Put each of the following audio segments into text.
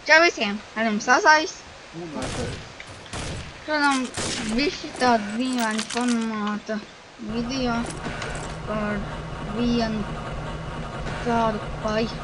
Čau visiem! Ar jums Sasais. Un Matejs. Šodien bišķi tāda dīvaina formāta video par vienu tādu paju.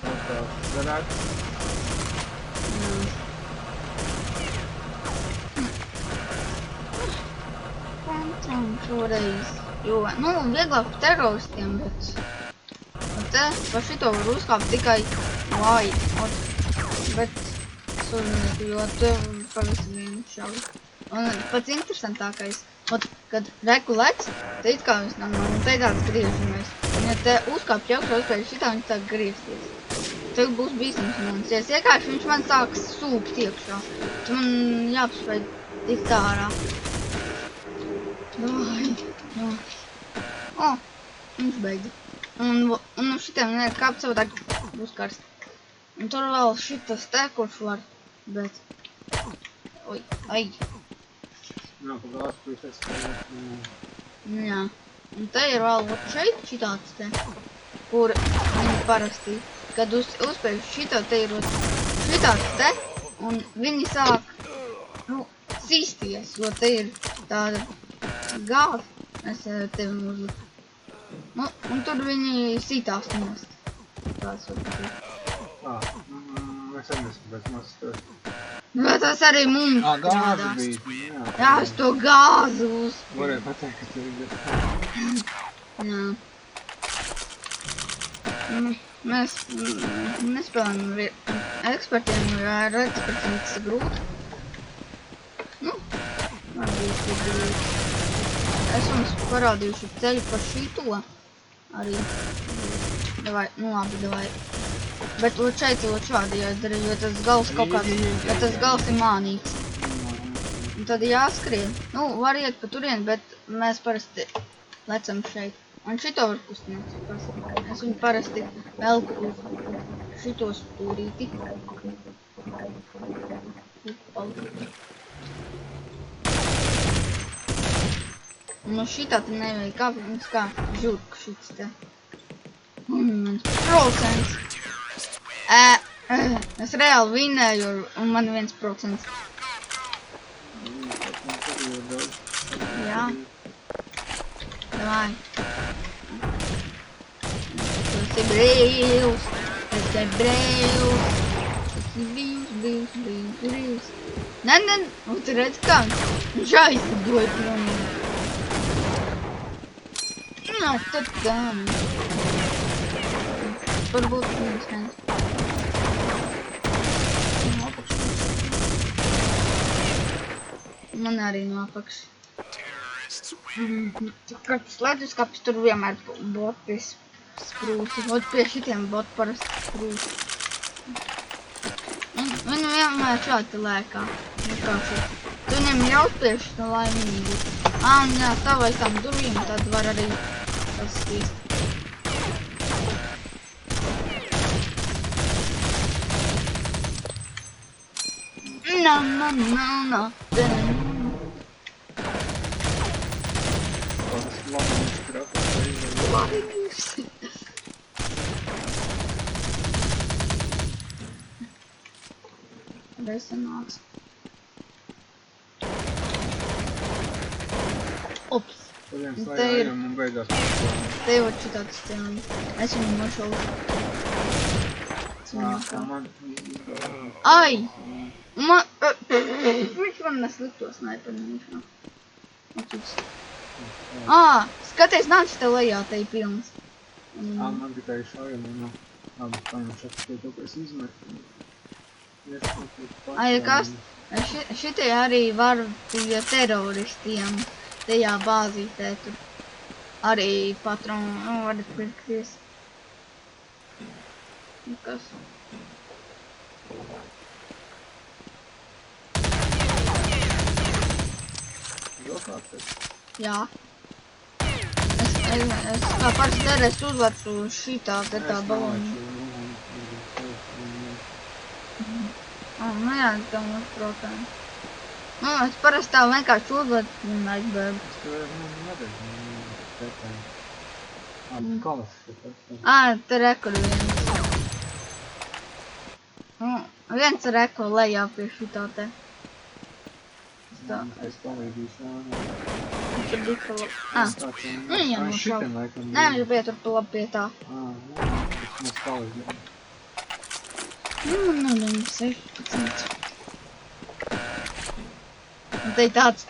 Tā varētu. Pancam šoreiz, jo, vieglāk par teroristiem, bet te par šito var uzkāpt tikai vāji, bet es uzmanītu, jo te pavisam vienu šauju. Un pats interesantākais, kad reku lec, te it kā viņš nav, un te tāds griežamies. Un ja te uzkāpt jaukšā uzpēc šitā, viņš tā griezties. Te būs bīstams mums. Ja es iekāpšu, viņš man sāks sūkt iekšā. Tu man jāpaspēj tikt ārā. O, viņš beidza. Un šitiem nevar kāpt savu tā būs karst. Un tur vēl šitas te, kurš var, bet... Oi, ai. Jā, pa gāzes puses Jā. Un te ir vēl šeit šitāds te, kur viņi parasti, kad uzspēj šito te ir šitāds te, un viņi sāk, sīsties, jo te ir tāda gāze, es tevi uzliku. Un tur viņi sītās nost. Tās var būt. Es arī neskatās mazas. Bet tas arī mums Gāze strādās. bija. Jā, es to gāzi uzspēju. Varēja pateikt, ka tu ir. Jā. Mēs nespēlējam ekspertiem, ar ekspertiem tas ir grūti. Varbūt ir grūti. Es jums parādīšu ceļu par šito arī. Davai, labi, davai. Bet šeit šādi jādara, jo tas gals kaut kāds, ja tas gals ir mānīgs. Un tad jāskrien. Var iet pa turien, bet mēs parasti lecam šeit. Un šito var kustināt. Es viņu parasti velku uz šito stūrīti. Un šitā te nevajag kāpt, mums kā žurku šits te. Mans procents. Es reāli vinēju, un man 1%. Jā. Davai. Tas ir brīvs. Tas ir brīvs. Tas ir brīvs. Nē, un tu redz kā viņš aizlidoja pilnīgi. Tad gan. Varbūt viņš viens. Man arī no apakšas. Kad slēdz kapis, tur vienmēr boti sprūsti. Ot pie šitiem boti parasti sprūsti. Viņu vienmēr šādi lēkā. Tu viņam jautieši tā laimīgi. Un jā, stāv aiz tām durvīm, tad var arī tas skīst. No. Resanāks. Ops. Te ir. Te jau šitāds stēni. Es viņu nošaušu. Ai! Viņš man neslikto snaipernišā. Skaties, nāc te lejā, te ir pilns. Man tikai šauja, labi, paņemšu to, ka es izmetu. Kas? Šitie arī var pie teroristiem tajā bāzītē tur. Arī patronu, varat pirkties. Kas? Jā. Es kā parasti derēs uzlecu šitā te tā baloni. Jā, tam uzprotēm. Es parasti tā vienkārši uzlecu un aizbēgu. Te rekur viens. Viens ar eko lejā pie šitā te. Tā. Es palīdīšu. Viņš ir divi labi. Viņam nav šaubu. Šitam laikam. Nē, viņš bija tur pa labi pie tā. Es mēs palīdījām. Man nav 16. Un te ir tāds.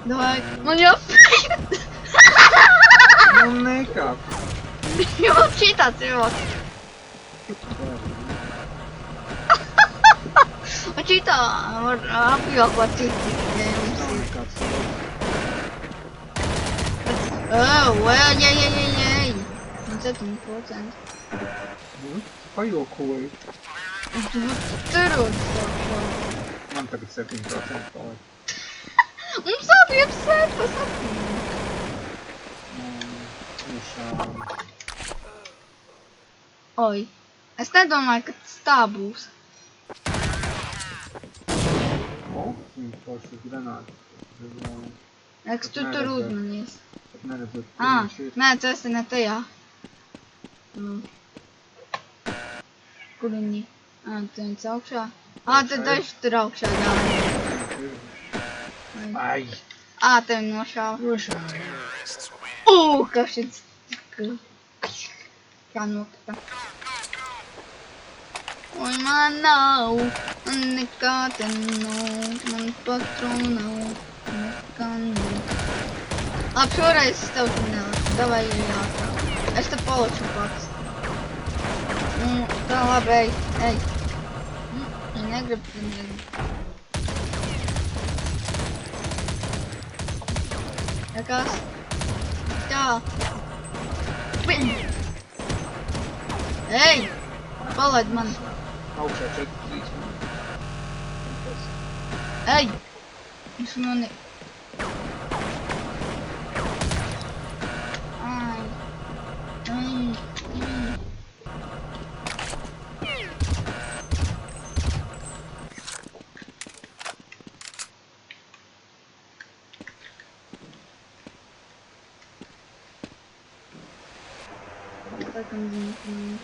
Davai, man jāpēj. Nu nekāp. Jo šitāds ir vēl. Un šitā var apjokot citi. Ja jums ir. Nekāds. Ej. Un 7%. Pajokoju. Tur un Man tagad 7% paliek. mums abiem sētas atpīm. Oi, es nedomāju, ka tas tā būs. Viņš paši granāti. Eks tu tur uzmanies. Pat neredzot, Nē, tu esi ne tajā. Kur viņi? Tu viens augšā. Te daži tur augšā gāja. Ai! Te viņi nošāva. Nošāva. Kā šits kā nokrita. Oi, man nav, nekā te nav, man patronu nav, nekā nav. Labi, šoreiz es tev tur neliku, davai ir jātā. Es te paliku pats. Tā labi, ej. Ja negribu, tad negribu. Nekas. Tā. Ej! Palaid mani. Augšā 4-3. Ej! Viņš mani... Так он заметил.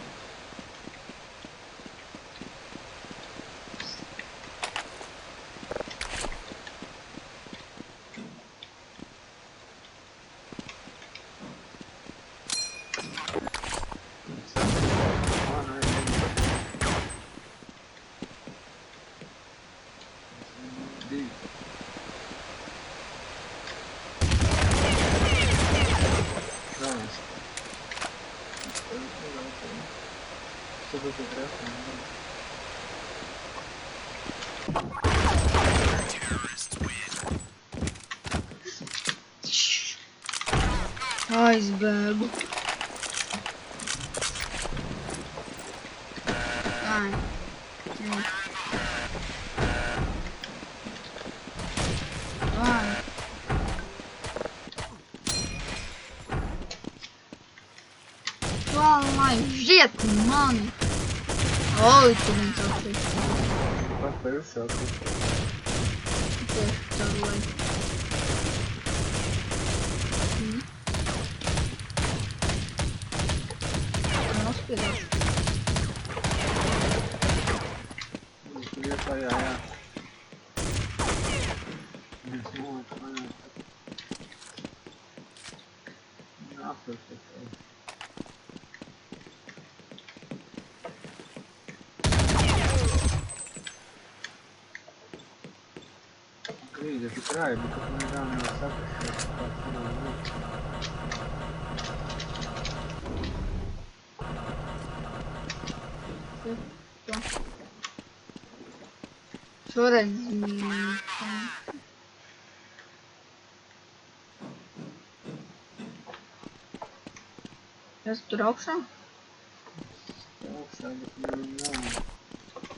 Aizbēgu. Ai. Ai. Lai žiet mani! Oi, tu viens augstīs. Pat pa jūs augstīs. Tieši tā, lai. Nospiedās. Viņš tur iet lejā, jā. Viņš noliek lejā. Aptursies. Krīd, ja tik rāja, bet tad man gan jau saprast, ka tā tur ir. Šoreiz... Es tur augšā? Augšā, bet nav.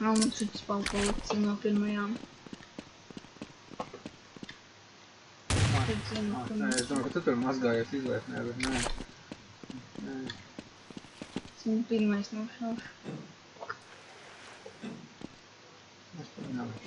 Man šis palpalicis no pirmajām. Es domāju, ka tu tur mazgājies izlaisnē, bet nē. Esmu pirmais nošaušu. Es tur nevaru.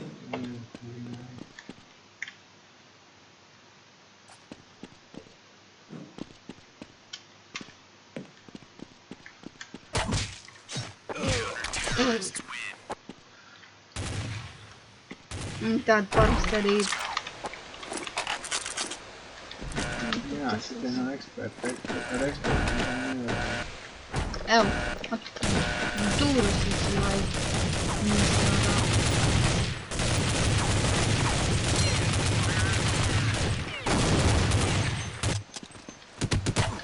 Tāda parasti arī ir. Jā, šitie nav eksperti. Ar ekspertiem nevar. Ew, durvis visu laiku nestrādā.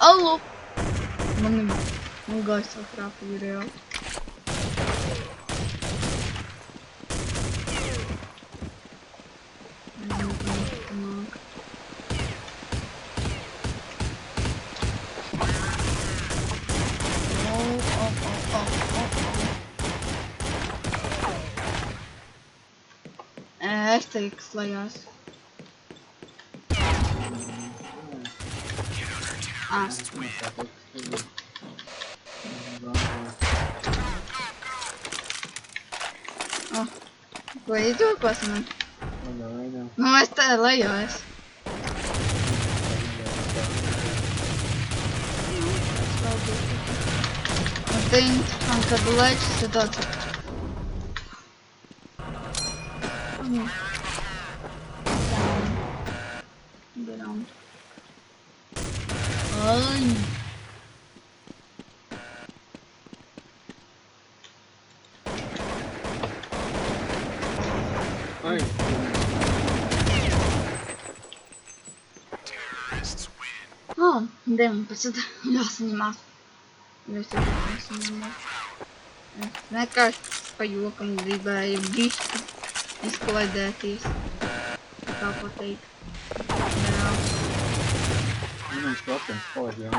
Allu! Man gaisā trāpīja reāli. Es teiktu slējās. Ko izdokos man? Nu, es te lejos. Te interesanti, kad lečas ir tāds. Ai. Ai. Oh, 19 jāsaņemās. Es nekārši pa jokam gribēju bišķi izklaidēties. Tā pateikt. Jā. Viņš platens palaid jau.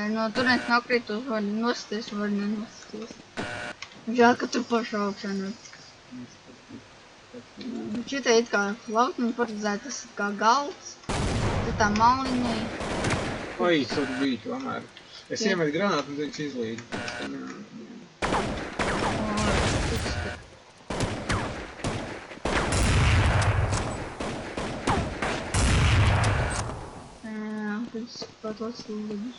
No turienes nokritos, var nosties, var nenosties. Žēl, ka tur pašā augšā netiks. Šitie it kā laukumi paredzēti, tas ir kā galds. Tad tā maliņai. Oi, tur bija tomēr. Es iemetu granātu un viņš izlīd. Tas pat atslūdus.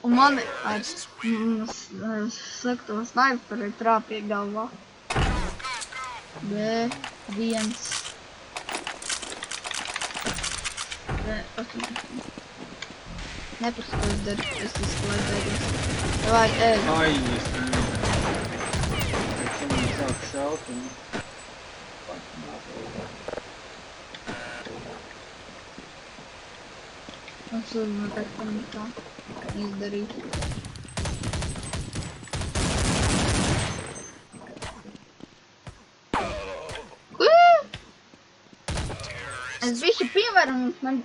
Un mani ar slikto snaiperi trāpīja galvā. B1. Neprasu, ko es daru, es izklaidējos. Vai, ej. Ai, es nezinu. Es man sāku šaut un pat nāpildā. Es varu noteikti tā izdarīt. Es bišķi pievaru un man...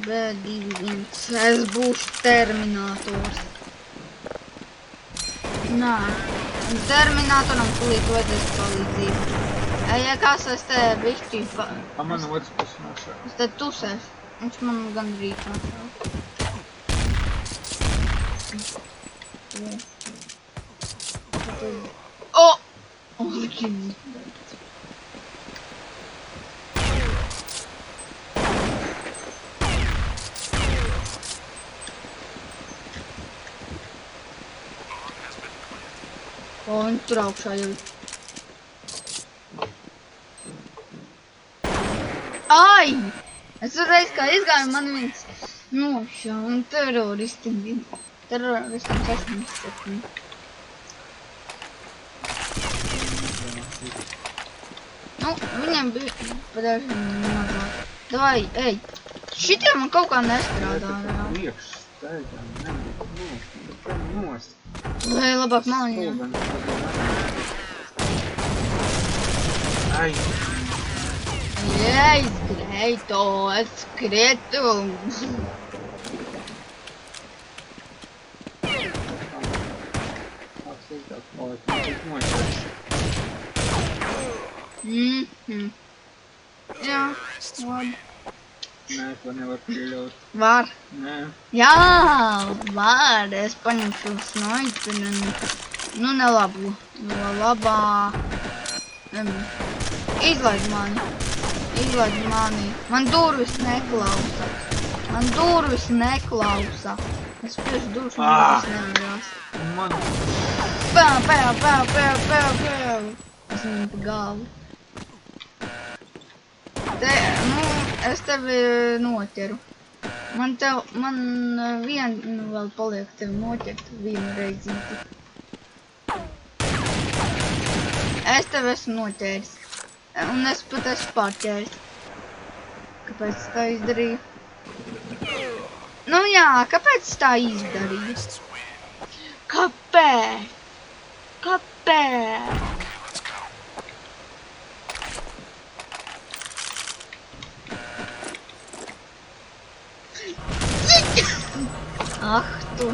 B2, es būšu terminators. Nā. Terminatoram tūlīt vajadzēs palīdzību. Ja kāds es te bišķi... A man otrs pusi nošā. Es te tusēs. Viņš man gandrīz nošā. O! O, viņi tur augšā jau ir. Ai! Es uzreiz kā izgāju, man viens nošā un teroristim bija. Teroristim 67. Nu, viņiem bija padaži mazāk. Davai, ej! Šitie man kaut kā nestrādā. Priekš steigām, nebija nost. Vai labāk maliņā. Ai. Jei, skrēju, es skrietu. Jā, labi. Nē, to nevar pieļaut. Var. Nē. Jā, var. Es paņemšu snaiperi un... Nu, nelabu. Jo labā... Izlaid mani. Izlaid mani. Man durvis neklausa. Man durvis neklausa. Es piešu durvis, man durvis nevarās. Un man... Pēl. Es viņu pa galvu. Es tevi noķeru. Man vienu vēl paliek tevi noķert vienu reizīti. Es tevi esmu noķēris. Un es pat esmu pārķēris. Kāpēc es tā izdarīju? Nu jā, kāpēc es tā izdarīju? Kāpēc? Kāpēc? Ah, tu.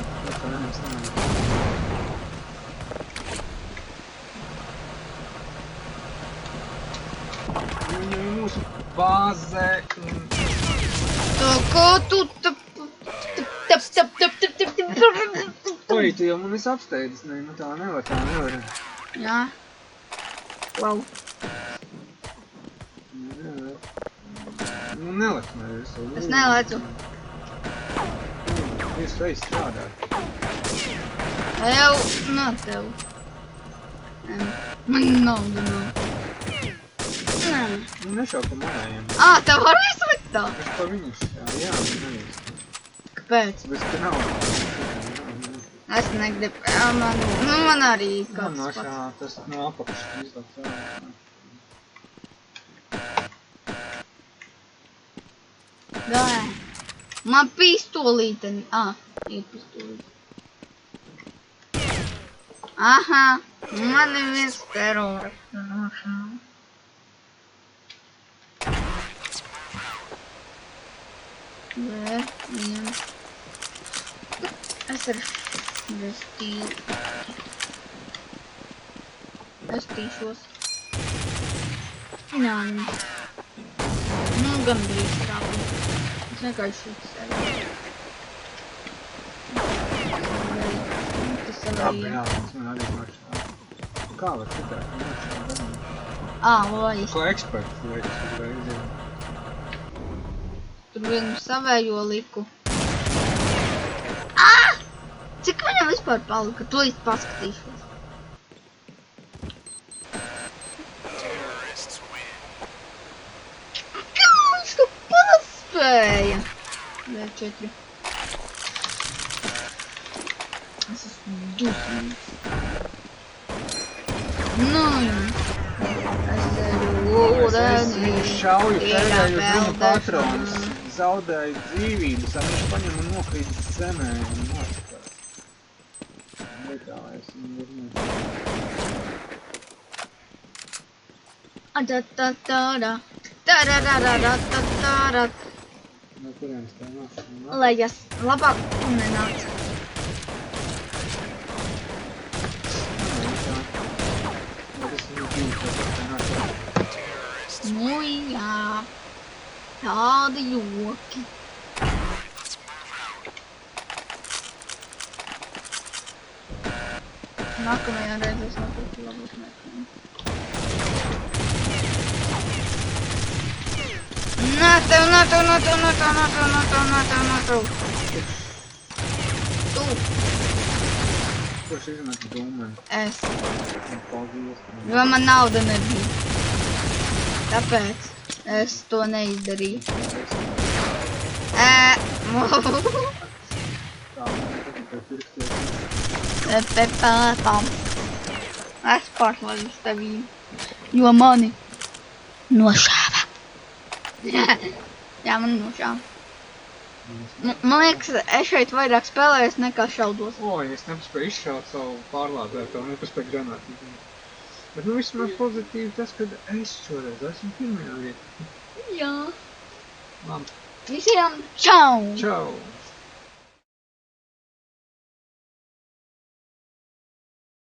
Mūsu bāzē. Ko tu Oi, tu jau man esi apsteidzis, ne, nu tā nevar. Jā. Wow. Nu nelec man visu. Es nelecu. Visu reiz strādā. Jau nav tev. Man nauda nav. Nu nešau pa manējiem. Tev varēja slikt tā? Es pa viņus, jā, nevis. Kāpēc? Bet ka nav. Es negribu, man arī kāds No pats. šā, tas no apakšas izlakt. Gā. Man pistolīte. Ir pistolīte. Aha, man ir viens terorists nošāva. Viens. Es ar vestīju. Es tīšos. Jā. Nu, gan drīz trāpīt. Es vienkārši šit sevi. Tas Labi, arī jā, tas man arī mačā. Kā var šitā? Lojas. Ko eksperts liekas, kad reizē? Tur vienu savējo liku. Cik viņam vispār palika? To līdz paskatīšos. Kā viņš to paspēja? V4. Es esmu dusmīgs. Nu, es ceļu ūdeni. Es šauju, tērēju viņu patronus, zaudēju dzīvības, viņš paņem un nokrīt zemē un noskatās. Netālēs un virnēs. Ta-ta-ta-ra. Ta-ra-ra-ra-ra-ta-ta-ra. No kurienes tā nāk? Lejas, labāk nenāc. Nu jā, tādi joki. Nākamajā reizē es nopirku labāk nekam. Nā tev. Tu. Kurš izmet dūmeni? Es. Paldies. Jo man nauda nebija. Tāpēc es to neizdarīju. Tā, man tikai pirksties. Pēpētām. Es pārslēdzu tevī. Jo mani nošāva. Jā, man nošāva. Man liekas, es šeit vairāk spēlējos nekā šaudos. Oi, es nepaspēju izšaut savu pārlādētāju, nepaspēju granātu. Bet nu vismaz pozitīvi tas, ka es šoreiz esmu pirmajā vietā. Jā. Labi. Visiem čau! Čau!